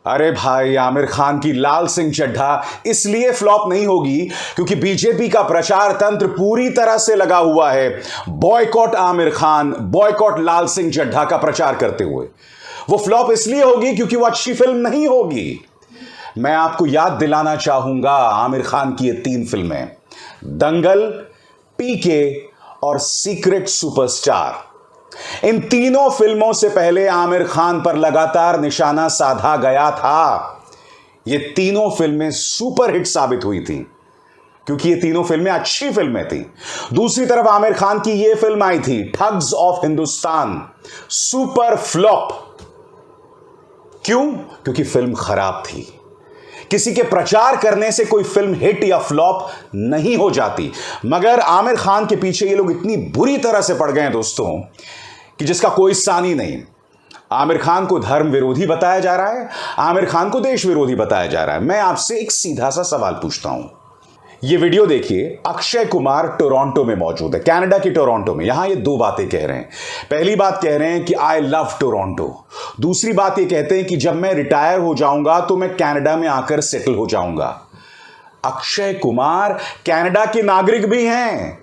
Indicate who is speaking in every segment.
Speaker 1: अरे भाई, आमिर खान की लाल सिंह चड्ढा इसलिए फ्लॉप नहीं होगी क्योंकि बीजेपी का प्रचार तंत्र पूरी तरह से लगा हुआ है बॉयकॉट आमिर खान, बॉयकॉट लाल सिंह चड्ढा का प्रचार करते हुए। वो फ्लॉप इसलिए होगी क्योंकि वो अच्छी फिल्म नहीं होगी। मैं आपको याद दिलाना चाहूंगा आमिर खान की ये 3 फिल्में, दंगल, पीके और सीक्रेट सुपरस्टार। इन तीनों फिल्मों से पहले आमिर खान पर लगातार निशाना साधा गया था। ये तीनों फिल्में सुपरहिट साबित हुई थी क्योंकि ये तीनों फिल्में अच्छी फिल्में थी। दूसरी तरफ आमिर खान की ये फिल्म आई थी thugs of Hindustan, super flop. क्यों? क्योंकि फिल्म खराब थी। किसी के प्रचार करने से कोई फिल्म हिट या फ्लॉप नहीं हो जाती, मगर आमिर खान के पीछे ये लोग इतनी बुरी तरह से पड़ गए हैं दोस्तों कि जिसका कोई सानी नहीं। आमिर खान को धर्म विरोधी बताया जा रहा है, आमिर खान को देश विरोधी बताया जा रहा है। मैं आपसे एक सीधा सा सवाल पूछता हूं। ये वीडियो देखिए, अक्षय कुमार टोरंटो में मौजूद है, कनाडा के टोरंटो में। यहां ये 2 बातें कह रहे हैं। पहली बात कह रहे हैं कि आई लव टोरंटो। दूसरी बात ये कहते हैं कि जब मैं रिटायर हो जाऊंगा तो मैं कनाडा में आकर सेटल हो जाऊंगा। अक्षय कुमार कनाडा के नागरिक भी हैं।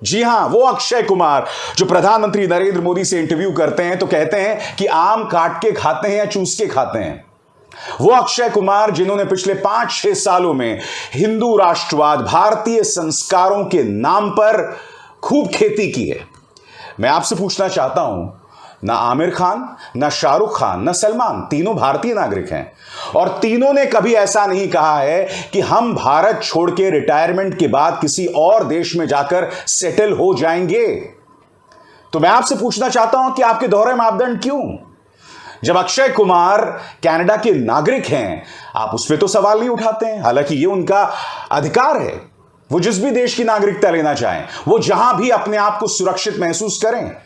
Speaker 1: जी हां, वो अक्षय कुमार जो प्रधानमंत्री नरेंद्र मोदी से इंटरव्यू करते हैं तो कहते हैं कि आम काट के खाते हैं या चूस के खाते हैं। वो अक्षय कुमार जिन्होंने पिछले 5-6 सालों में हिंदू राष्ट्रवाद, भारतीय संस्कारों के नाम पर खूब खेती की है। मैं आपसे पूछना चाहता हूं, ना आमिर खान, ना शाहरुख खान, ना सलमान, तीनों भारतीय नागरिक हैं और तीनों ने कभी ऐसा नहीं कहा है कि हम भारत छोड़ के रिटायरमेंट के बाद किसी और देश में जाकर सेटल हो जाएंगे। तो मैं आपसे पूछना चाहता हूं कि आपके दोहरे मापदंड क्यों? जब अक्षय कुमार कनाडा के नागरिक हैं, आप उस पर तो सवाल नहीं उठाते हैं। हालांकि ये उनका अधिकार है, वो जिस भी देश की नागरिकता लेना चाहें, वो जहां भी अपने आप को सुरक्षित महसूस करें।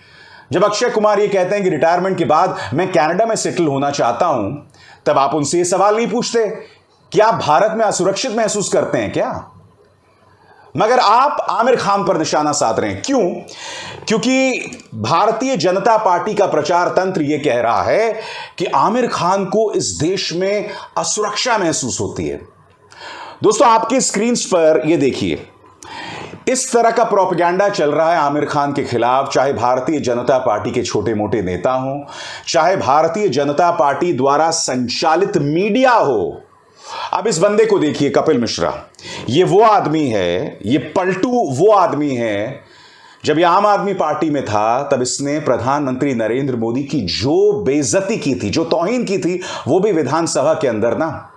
Speaker 1: जब अक्षय कुमार ये कहते हैं कि रिटायरमेंट के बाद मैं कनाडा में सेटल होना चाहता हूं, तब आप उनसे ये सवाल नहीं पूछते कि आप भारत में असुरक्षित महसूस करते हैं क्या? मगर आप आमिर खान पर निशाना साध रहे हैं। क्यों? क्योंकि भारतीय जनता पार्टी का प्रचार तंत्र यह कह रहा है कि आमिर खान को इस देश में असुरक्षा महसूस होती है। दोस्तों, आपके स्क्रीन पर यह देखिए, इस तरह का प्रोपेगेंडा चल रहा है आमिर खान के खिलाफ, चाहे भारतीय जनता पार्टी के छोटे मोटे नेता हों, चाहे भारतीय जनता पार्टी द्वारा संचालित मीडिया हो। अब इस बंदे को देखिए, कपिल मिश्रा, ये वो आदमी है, ये पलटू वो आदमी है। जब ये आम आदमी पार्टी में था तब इसने प्रधानमंत्री नरेंद्र मोदी की जो बेइज्जती की थी, जो तौहीन की थी, वो भी विधानसभा के अंदर ना।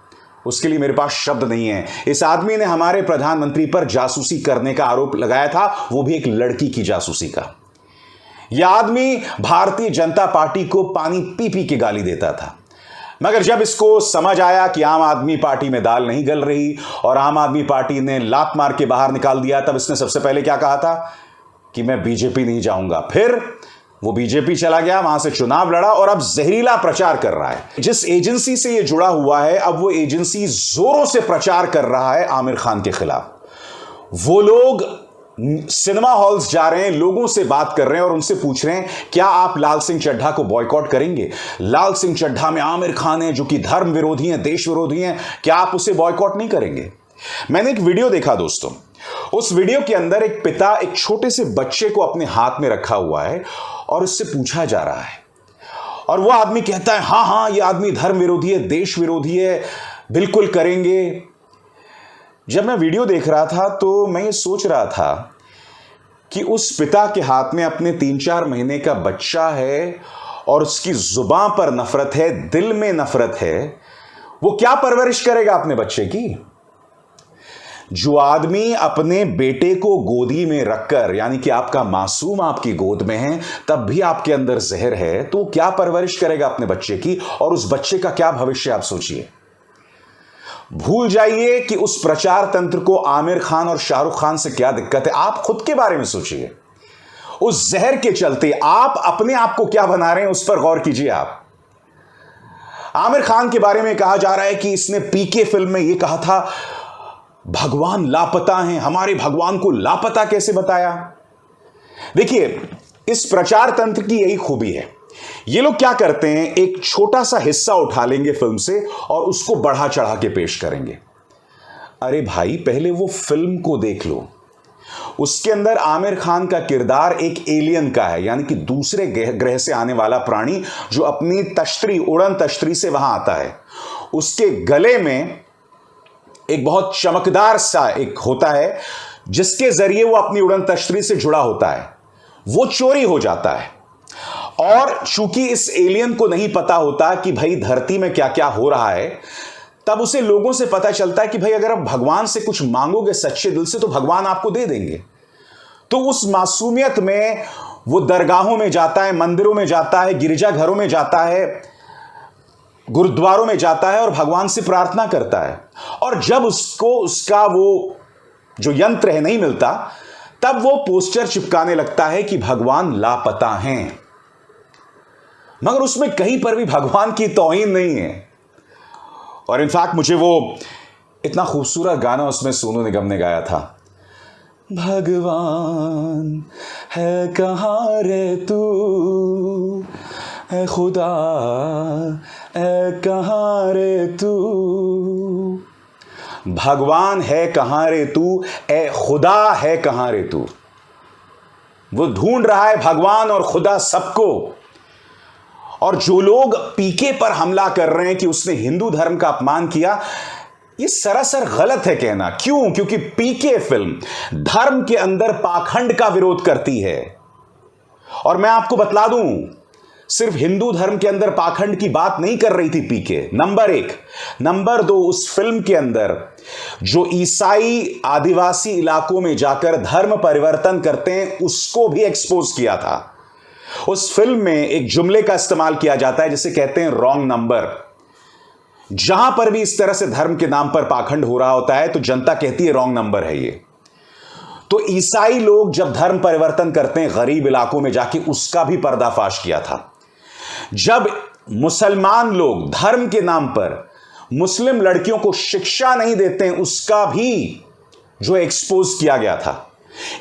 Speaker 1: उसके लिए मेरे पास शब्द नहीं है। इस आदमी ने हमारे प्रधानमंत्री पर जासूसी करने का आरोप लगाया था, वो भी एक लड़की की जासूसी का। यह आदमी भारतीय जनता पार्टी को पानी पी पी के गाली देता था, मगर जब इसको समझ आया कि आम आदमी पार्टी में दाल नहीं गल रही और आम आदमी पार्टी ने लात मार के बाहर निकाल दिया, तब इसने सबसे पहले क्या कहा था कि मैं बीजेपी नहीं जाऊंगा। फिर वो बीजेपी चला गया, वहां से चुनाव लड़ा और अब जहरीला प्रचार कर रहा है। जिस एजेंसी से ये जुड़ा हुआ है, अब वो एजेंसी जोरों से प्रचार कर रहा है आमिर खान के खिलाफ। वो लोग सिनेमा हॉल्स जा रहे हैं, लोगों से बात कर रहे हैं और उनसे पूछ रहे हैं क्या आप लाल सिंह चड्ढा को बॉयकॉट करेंगे? लाल सिंह चड्ढा में आमिर खान है जो कि धर्म विरोधी हैं, देश विरोधी हैं, क्या आप उसे बॉयकॉट नहीं करेंगे? मैंने एक वीडियो देखा दोस्तों, उस वीडियो के अंदर एक पिता एक छोटे से बच्चे को अपने हाथ में रखा हुआ है और उससे पूछा जा रहा है और वो आदमी कहता है हां हां, ये आदमी धर्म विरोधी है, देश विरोधी है, बिल्कुल करेंगे। जब मैं वीडियो देख रहा था तो मैं ये सोच रहा था कि उस पिता के हाथ में अपने 3-4 महीने का बच्चा है और उसकी जुबान पर नफरत है, दिल में नफरत है, वो क्या परवरिश करेगा अपने बच्चे की? जो आदमी अपने बेटे को गोदी में रखकर, यानी कि आपका मासूम आपकी गोद में है, तब भी आपके अंदर जहर है, तो क्या परवरिश करेगा अपने बच्चे की? और उस बच्चे का क्या भविष्य आप सोचिए। भूल जाइए कि उस प्रचार तंत्र को आमिर खान और शाहरुख खान से क्या दिक्कत है, आप खुद के बारे में सोचिए। उस जहर के चलते आप अपने आप को क्या बना रहे हैं, उस पर गौर कीजिए। आप आमिर खान के बारे में कहा जा रहा है कि इसने पीके फिल्म में यह कहा था भगवान लापता हैं, हमारे भगवान को लापता कैसे बताया? देखिए, इस प्रचार तंत्र की यही खूबी है ये लोग क्या करते हैं, एक छोटा सा हिस्सा उठा लेंगे फिल्म से और उसको बढ़ा चढ़ा के पेश करेंगे। अरे भाई, पहले वो फिल्म को देख लो। उसके अंदर आमिर खान का किरदार एक एलियन का है, यानी कि दूसरे ग्रह से आने वाला प्राणी जो अपनी तश्तरी, उड़न तश्तरी से वहां आता है। उसके गले में एक बहुत चमकदार सा एक होता है जिसके जरिए वो अपनी उड़न तश्तरी से जुड़ा होता है। वो चोरी हो जाता है और चूंकि इस एलियन को नहीं पता होता कि भाई धरती में क्या क्या हो रहा है, तब उसे लोगों से पता चलता है कि भाई अगर आप भगवान से कुछ मांगोगे सच्चे दिल से तो भगवान आपको दे देंगे। तो उस मासूमियत में वो दरगाहों में जाता है, मंदिरों में जाता है, गिरजाघरों में जाता है, गुरुद्वारों में जाता है और भगवान से प्रार्थना करता है। और जब उसको उसका वो जो यंत्र है नहीं मिलता, तब वो पोस्टर चिपकाने लगता है कि भगवान लापता हैं। मगर उसमें कहीं पर भी भगवान की तौहीन नहीं है। और इनफैक्ट मुझे वो इतना खूबसूरत गाना उसमें सोनू निगम ने गाया था, भगवान है कहाँ रे तू, ऐ खुदा ऐ कहाँ रे तू, भगवान है कहाँ रे तू, ऐ खुदा है कहाँ रे तू। वो ढूंढ रहा है भगवान और खुदा सबको। और जो लोग पीके पर हमला कर रहे हैं कि उसने हिंदू धर्म का अपमान किया, ये सरासर गलत है कहना। क्यों? क्योंकि पीके फिल्म धर्म के अंदर पाखंड का विरोध करती है। और मैं आपको बतला दूं, सिर्फ हिंदू धर्म के अंदर पाखंड की बात नहीं कर रही थी पीके, नंबर 1। नंबर 2, उस फिल्म के अंदर जो ईसाई आदिवासी इलाकों में जाकर धर्म परिवर्तन करते हैं उसको भी एक्सपोज किया था। उस फिल्म में एक जुमले का इस्तेमाल किया जाता है जिसे कहते हैं रॉन्ग नंबर। जहां पर भी इस तरह से धर्म के नाम पर पाखंड हो रहा होता है तो जनता कहती है रॉन्ग नंबर है ये। तो ईसाई लोग जब धर्म परिवर्तन करते हैं गरीब इलाकों में जाके, उसका भी पर्दाफाश किया था। जब मुसलमान लोग धर्म के नाम पर मुस्लिम लड़कियों को शिक्षा नहीं देते हैं, उसका भी जो एक्सपोज किया गया था।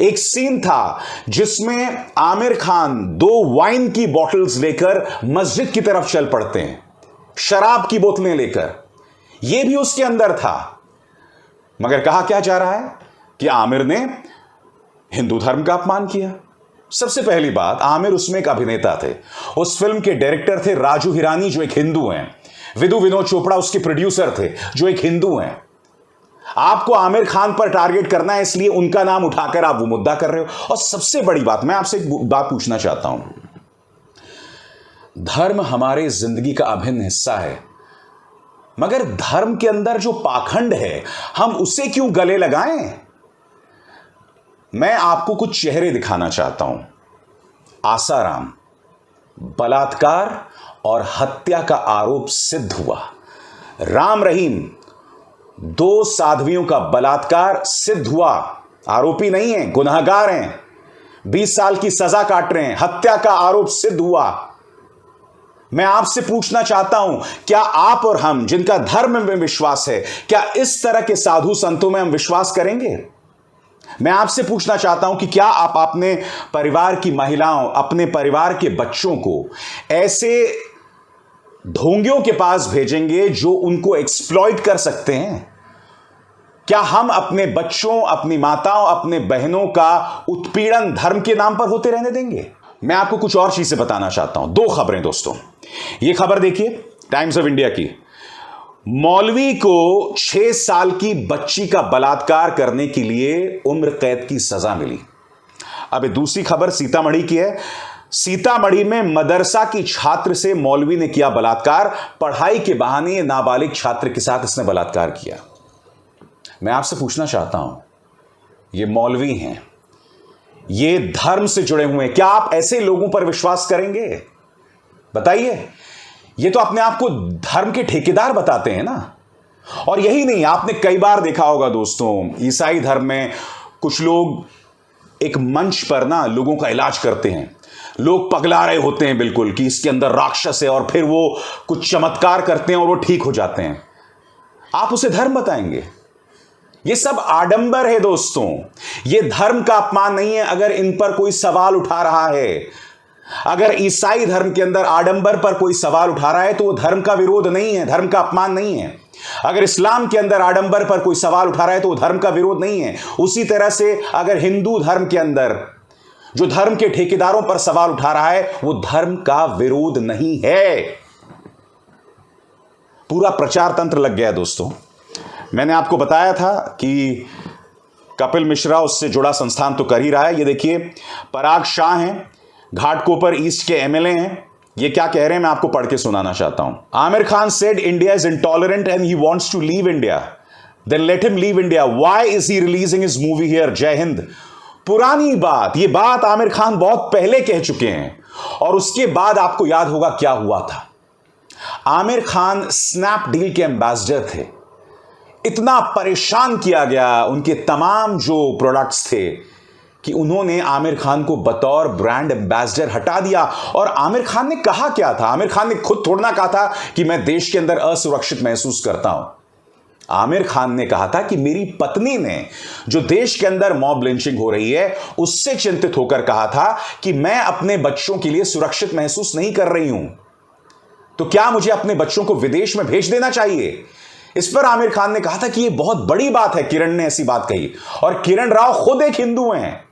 Speaker 1: एक सीन था जिसमें आमिर खान 2 वाइन की बोतल्स लेकर मस्जिद की तरफ चल पड़ते हैं, शराब की बोतलें लेकर। यह भी उसके अंदर था। मगर कहा क्या जा रहा है कि आमिर ने हिंदू धर्म का अपमान किया। सबसे पहली बात, आमिर उसमें एक अभिनेता थे। उस फिल्म के डायरेक्टर थे राजू हिरानी जो एक हिंदू हैं। विदु विनोद चोपड़ा उसके प्रोड्यूसर थे जो एक हिंदू हैं। आपको आमिर खान पर टारगेट करना है, इसलिए उनका नाम उठाकर आप वो मुद्दा कर रहे हो। और सबसे बड़ी बात, मैं आपसे एक बात पूछना चाहता हूं, धर्म हमारे जिंदगी का अभिन्न हिस्सा है, मगर धर्म के अंदर जो पाखंड है हम उसे क्यों गले लगाएं? मैं आपको कुछ चेहरे दिखाना चाहता हूं। आसाराम, बलात्कार और हत्या का आरोप सिद्ध हुआ। राम रहीम, 2 साध्वियों का बलात्कार सिद्ध हुआ। आरोपी नहीं है, गुनहगार हैं, 20 साल की सजा काट रहे हैं। हत्या का आरोप सिद्ध हुआ। मैं आपसे पूछना चाहता हूं, क्या आप और हम जिनका धर्म में विश्वास है, क्या इस तरह के साधु संतों में हम विश्वास करेंगे? मैं आपसे पूछना चाहता हूं कि क्या आप अपने परिवार की महिलाओं, अपने परिवार के बच्चों को ऐसे ढोंगियों के पास भेजेंगे जो उनको एक्सप्लॉइट कर सकते हैं? क्या हम अपने बच्चों, अपनी माताओं, अपने बहनों का उत्पीड़न धर्म के नाम पर होते रहने देंगे? मैं आपको कुछ और चीजें बताना चाहता हूं। 2 खबरें दोस्तों। यह खबर देखिए, टाइम्स ऑफ इंडिया की। मौलवी को 6 साल की बच्ची का बलात्कार करने के लिए उम्र कैद की सजा मिली। अब दूसरी खबर सीतामढ़ी की है। सीतामढ़ी में मदरसा की छात्र से मौलवी ने किया बलात्कार। पढ़ाई के बहाने नाबालिग छात्र के साथ इसने बलात्कार किया। मैं आपसे पूछना चाहता हूं, ये मौलवी हैं, ये धर्म से जुड़े हुए हैं, क्या आप ऐसे लोगों पर विश्वास करेंगे? बताइए। ये तो अपने आप को धर्म के ठेकेदार बताते हैं ना। और यही नहीं, आपने कई बार देखा होगा दोस्तों, ईसाई धर्म में कुछ लोग एक मंच पर ना लोगों का इलाज करते हैं। लोग पगला रहे होते हैं बिल्कुल कि इसके अंदर राक्षस है, और फिर वो कुछ चमत्कार करते हैं और वो ठीक हो जाते हैं। आप उसे धर्म बताएंगे? ये सब आडंबर है दोस्तों। ये धर्म का अपमान नहीं है। अगर इन पर कोई सवाल उठा रहा है अगर ईसाई धर्म के अंदर आडंबर पर कोई सवाल उठा रहा है तो वो धर्म का विरोध नहीं है, धर्म का अपमान नहीं है। अगर इस्लाम के अंदर आडंबर पर कोई सवाल उठा रहा है तो वो धर्म का विरोध नहीं है। उसी तरह से अगर हिंदू धर्म के अंदर जो धर्म के ठेकेदारों पर सवाल उठा रहा है वो धर्म का विरोध नहीं है। पूरा प्रचार तंत्र लग गया दोस्तों। मैंने आपको बताया था कि कपिल मिश्रा उससे जुड़ा संस्थान तो कर ही रहा है। ये देखिए, पराग शाह हैं, घाटकोपर ईस्ट के एमएलए हैं। ये क्या कह रहे हैं मैं आपको पढ़ के सुनाना चाहता हूं। Aamir Khan said India is intolerant and he wants to leave India, then let him leave India, why is he releasing his movie here. जय हिंद। पुरानी बात, ये बात आमिर खान बहुत पहले कह चुके हैं और उसके बाद आपको याद होगा क्या हुआ था। आमिर खान स्नैपडील के एम्बेसडर थे। इतना परेशान किया गया उनके तमाम जो प्रोडक्ट्स थे कि उन्होंने आमिर खान को बतौर ब्रांड एम्बेसडर हटा दिया। और आमिर खान ने कहा क्या था? आमिर खान ने खुद थोड़ा ना कहा था कि मैं देश के अंदर असुरक्षित महसूस करता हूं। आमिर खान ने कहा था कि मेरी पत्नी ने जो देश के अंदर मॉब लिंचिंग हो रही है उससे चिंतित होकर कहा था कि मैं अपने बच्चों के लिए सुरक्षित महसूस नहीं कर रही हूं, तो क्या मुझे अपने बच्चों को विदेश में भेज देना चाहिए। इस पर आमिर खान ने कहा था कि यह बहुत बड़ी बात है, किरण ने ऐसी बात कही, और किरण राव खुद एक हिंदू हैं।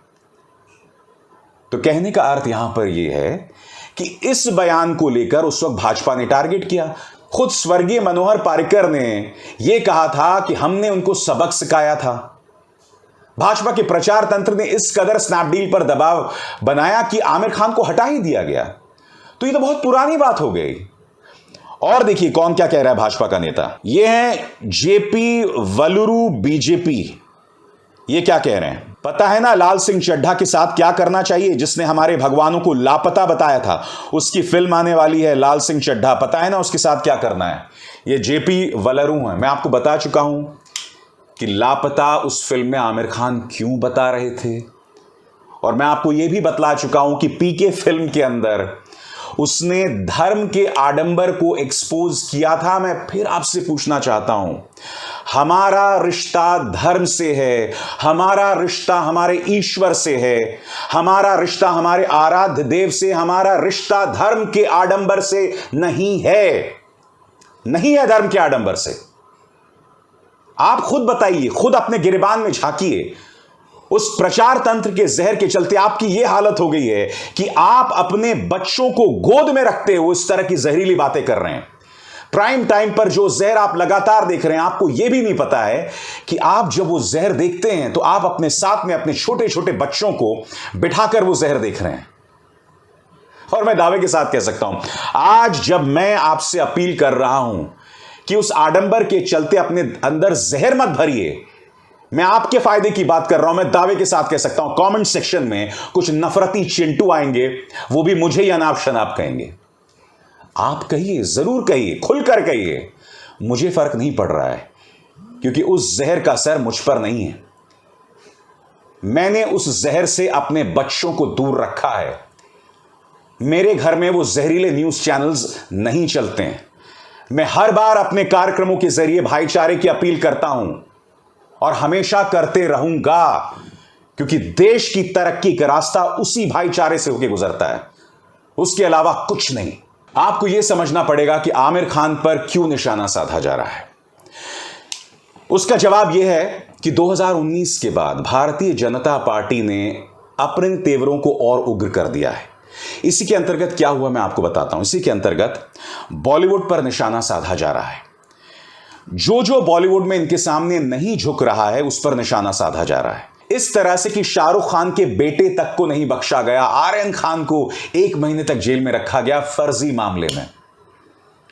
Speaker 1: तो कहने का अर्थ यहां पर यह है कि इस बयान को लेकर उस वक्त भाजपा ने टारगेट किया। खुद स्वर्गीय मनोहर पारिकर ने यह कहा था कि हमने उनको सबक सिखाया था। भाजपा के प्रचार तंत्र ने इस कदर स्नैपडील पर दबाव बनाया कि आमिर खान को हटा ही दिया गया। तो ये तो बहुत पुरानी बात हो गई। और देखिए कौन क्या कह रहा है भाजपा का नेता। ये है जेपी वलुरु बीजेपी। ये क्या कह रहे हैं पता है ना, लाल सिंह चड्ढा के साथ क्या करना चाहिए, जिसने हमारे भगवानों को लापता बताया था। उसकी फिल्म आने वाली है लाल सिंह चड्ढा, पता है ना उसके साथ क्या करना है। ये जेपी वलरू है। मैं आपको बता चुका हूं कि लापता उस फिल्म में आमिर खान क्यों बता रहे थे, और मैं आपको यह भी बतला चुका हूं कि पीके फिल्म के अंदर उसने धर्म के आडंबर को एक्सपोज किया था। मैं फिर आपसे पूछना चाहता हूं, हमारा रिश्ता धर्म से है, हमारा रिश्ता हमारे ईश्वर से है, हमारा रिश्ता हमारे आराध्य देव से, हमारा रिश्ता धर्म के आडंबर से नहीं है, नहीं है धर्म के आडंबर से। आप खुद बताइए, खुद अपने गिरबान में झांकिए। उस प्रचार तंत्र के जहर के चलते आपकी यह हालत हो गई है कि आप अपने बच्चों को गोद में रखते हुए इस तरह की जहरीली बातें कर रहे हैं। प्राइम टाइम पर जो जहर आप लगातार देख रहे हैं, आपको यह भी नहीं पता है कि आप जब वो जहर देखते हैं तो आप अपने साथ में अपने छोटे छोटे बच्चों को बिठाकर वो जहर देख रहे हैं। और मैं दावे के साथ कह सकता हूं, आज जब मैं आपसे अपील कर रहा हूं कि उस आडंबर के चलते अपने अंदर जहर मत भरिए, मैं आपके फायदे की बात कर रहा हूं। मैं दावे के साथ कह सकता हूं कमेंट सेक्शन में कुछ नफरती चिंटू आएंगे, वो भी मुझे ही अनाप शनाप कहेंगे। आप कहिए, जरूर कहिए, खुलकर कहिए, मुझे फर्क नहीं पड़ रहा है, क्योंकि उस जहर का असर मुझ पर नहीं है। मैंने उस जहर से अपने बच्चों को दूर रखा है। मेरे घर में वो जहरीले न्यूज चैनल्स नहीं चलते हैं। मैं हर बार अपने कार्यक्रमों के जरिए भाईचारे की अपील करता हूं और हमेशा करते रहूंगा, क्योंकि देश की तरक्की का रास्ता उसी भाईचारे से होकर गुजरता है, उसके अलावा कुछ नहीं। आपको यह समझना पड़ेगा कि आमिर खान पर क्यों निशाना साधा जा रहा है। उसका जवाब यह है कि 2019 के बाद भारतीय जनता पार्टी ने अपने तेवरों को और उग्र कर दिया है। इसी के अंतर्गत क्या हुआ मैं आपको बताता हूं। इसी के अंतर्गत बॉलीवुड पर निशाना साधा जा रहा है। जो बॉलीवुड में इनके सामने नहीं झुक रहा है उस पर निशाना साधा जा रहा है। इस तरह से कि शाहरुख खान के बेटे तक को नहीं बख्शा गया। आर्यन खान को 1 महीने तक जेल में रखा गया फर्जी मामले में।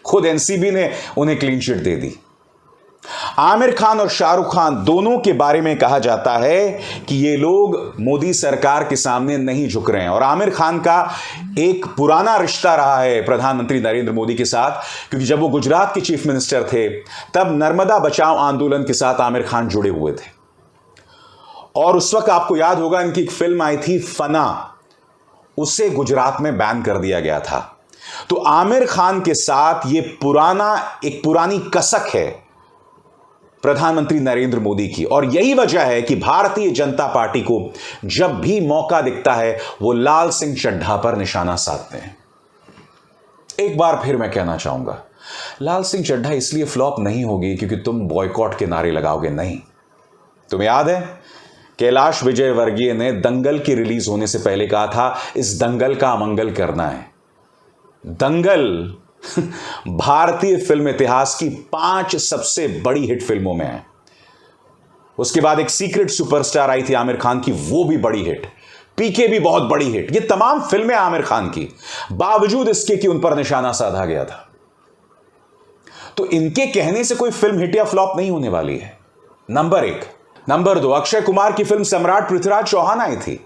Speaker 1: खुद एनसीबी ने उन्हें क्लीन चिट दे दी। आमिर खान और शाहरुख खान दोनों के बारे में कहा जाता है कि ये लोग मोदी सरकार के सामने नहीं झुक रहे हैं। और आमिर खान का एक पुराना रिश्ता रहा है प्रधानमंत्री नरेंद्र मोदी के साथ, क्योंकि जब वो गुजरात के चीफ मिनिस्टर थे तब नर्मदा बचाओ आंदोलन के साथ आमिर खान जुड़े हुए थे। और उस वक्त आपको याद होगा इनकी एक फिल्म आई थी फना, उसे गुजरात में बैन कर दिया गया था। तो आमिर खान के साथ ये एक पुरानी कसक है प्रधानमंत्री नरेंद्र मोदी की। और यही वजह है कि भारतीय जनता पार्टी को जब भी मौका दिखता है वो लाल सिंह चड्ढा पर निशाना साधते हैं। एक बार फिर मैं कहना चाहूंगा, लाल सिंह चड्ढा इसलिए फ्लॉप नहीं होगी क्योंकि तुम बॉयकॉट के नारे लगाओगे, नहीं। तुम्हें याद है कैलाश विजयवर्गीय ने दंगल की रिलीज होने से पहले कहा था इस दंगल का अमंगल करना है। दंगल भारतीय फिल्म इतिहास की 5 सबसे बड़ी हिट फिल्मों में है। उसके बाद एक सीक्रेट सुपरस्टार आई थी आमिर खान की, वो भी बड़ी हिट। पीके भी बहुत बड़ी हिट। ये तमाम फिल्में आमिर खान की, बावजूद इसके कि उन पर निशाना साधा गया था। तो इनके कहने से कोई फिल्म हिट या फ्लॉप नहीं होने वाली है, नंबर 1। नंबर 2, अक्षय कुमार की फिल्म सम्राट पृथ्वीराज चौहान आई थी,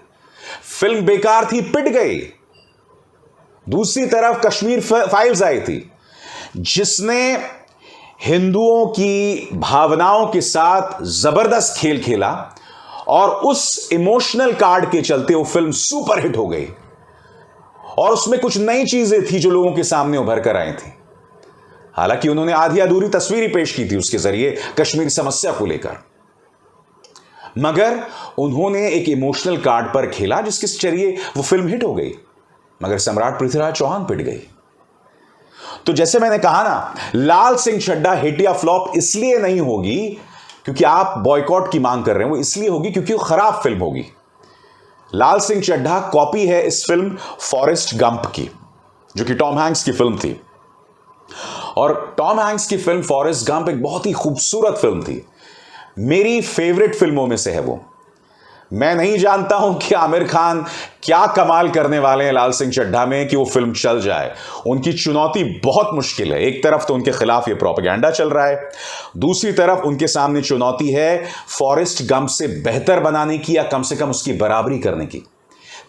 Speaker 1: फिल्म बेकार थी, पिट गई। दूसरी तरफ कश्मीर फाइल्स आई थी, जिसने हिंदुओं की भावनाओं के साथ जबरदस्त खेल खेला और उस इमोशनल कार्ड के चलते वो फिल्म सुपर हिट हो गई। और उसमें कुछ नई चीजें थी जो लोगों के सामने उभर कर आई थी। हालांकि उन्होंने आधी अधूरी तस्वीर पेश की थी उसके जरिए कश्मीर समस्या को लेकर, मगर उन्होंने एक इमोशनल कार्ड पर खेला जिसके जरिए वो फिल्म हिट हो गई। मगर सम्राट पृथ्वीराज चौहान पिट गई। तो जैसे मैंने कहा ना, लाल सिंह चड्ढा हिट या फ्लॉप इसलिए नहीं होगी क्योंकि आप बॉयकॉट की मांग कर रहे हैं, वो इसलिए होगी क्योंकि वो खराब फिल्म होगी। लाल सिंह चड्ढा कॉपी है इस फिल्म फॉरेस्ट गंप की, जो कि टॉम हैंक्स की फिल्म थी। और टॉम हैंक्स की फिल्म फॉरेस्ट गंप एक बहुत ही खूबसूरत फिल्म थी, मेरी फेवरेट फिल्मों में से है वो। मैं नहीं जानता हूं कि आमिर खान क्या कमाल करने वाले हैं लाल सिंह चड्ढा में कि वो फिल्म चल जाए। उनकी चुनौती बहुत मुश्किल है। एक तरफ तो उनके खिलाफ ये प्रोपेगेंडा चल रहा है, दूसरी तरफ उनके सामने चुनौती है फॉरेस्ट गंप से बेहतर बनाने की या कम से कम उसकी बराबरी करने की।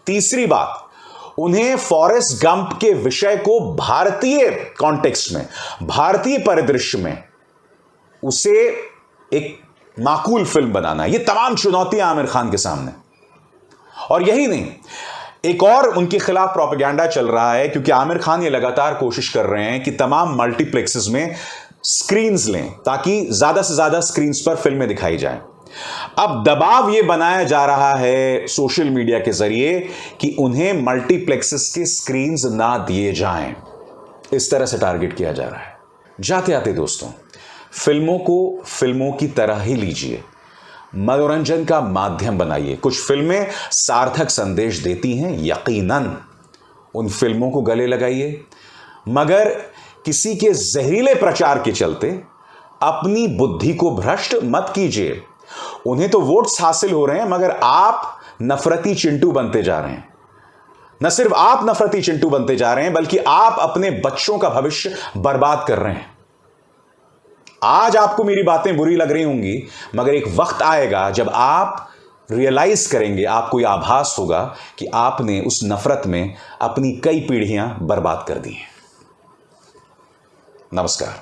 Speaker 1: तीसरी बात, उन्हें फॉरेस्ट गंप के विषय को भारतीय कॉन्टेक्स्ट में, भारतीय परिदृश्य में उसे एक माकूल फिल्म बनाना है। ये तमाम चुनौतियां आमिर खान के सामने। और यही नहीं, एक और उनके खिलाफ प्रोपेगेंडा चल रहा है क्योंकि आमिर खान ये लगातार कोशिश कर रहे हैं कि तमाम मल्टीप्लेक्सेस में स्क्रीन्स लें ताकि ज्यादा से ज्यादा स्क्रीन्स पर फिल्में दिखाई जाएं। अब दबाव ये बनाया जा रहा है सोशल मीडिया के जरिए कि उन्हें मल्टीप्लेक्सेस के स्क्रीन्स ना दिए जाएं। इस तरह से टारगेट किया जा रहा है। जाते आते दोस्तों, फिल्मों को फिल्मों की तरह ही लीजिए, मनोरंजन का माध्यम बनाइए। कुछ फिल्में सार्थक संदेश देती हैं, यकीनन उन फिल्मों को गले लगाइए, मगर किसी के जहरीले प्रचार के चलते अपनी बुद्धि को भ्रष्ट मत कीजिए। उन्हें तो वोट्स हासिल हो रहे हैं, मगर आप नफरती चिंटू बनते जा रहे हैं। न सिर्फ आप नफरती चिंटू बनते जा रहे हैं, बल्कि आप अपने बच्चों का भविष्य बर्बाद कर रहे हैं। आज आपको मेरी बातें बुरी लग रही होंगी, मगर एक वक्त आएगा जब आप रियलाइज करेंगे, आपको यह आभास होगा कि आपने उस नफरत में अपनी कई पीढ़ियां बर्बाद कर दी हैं। नमस्कार।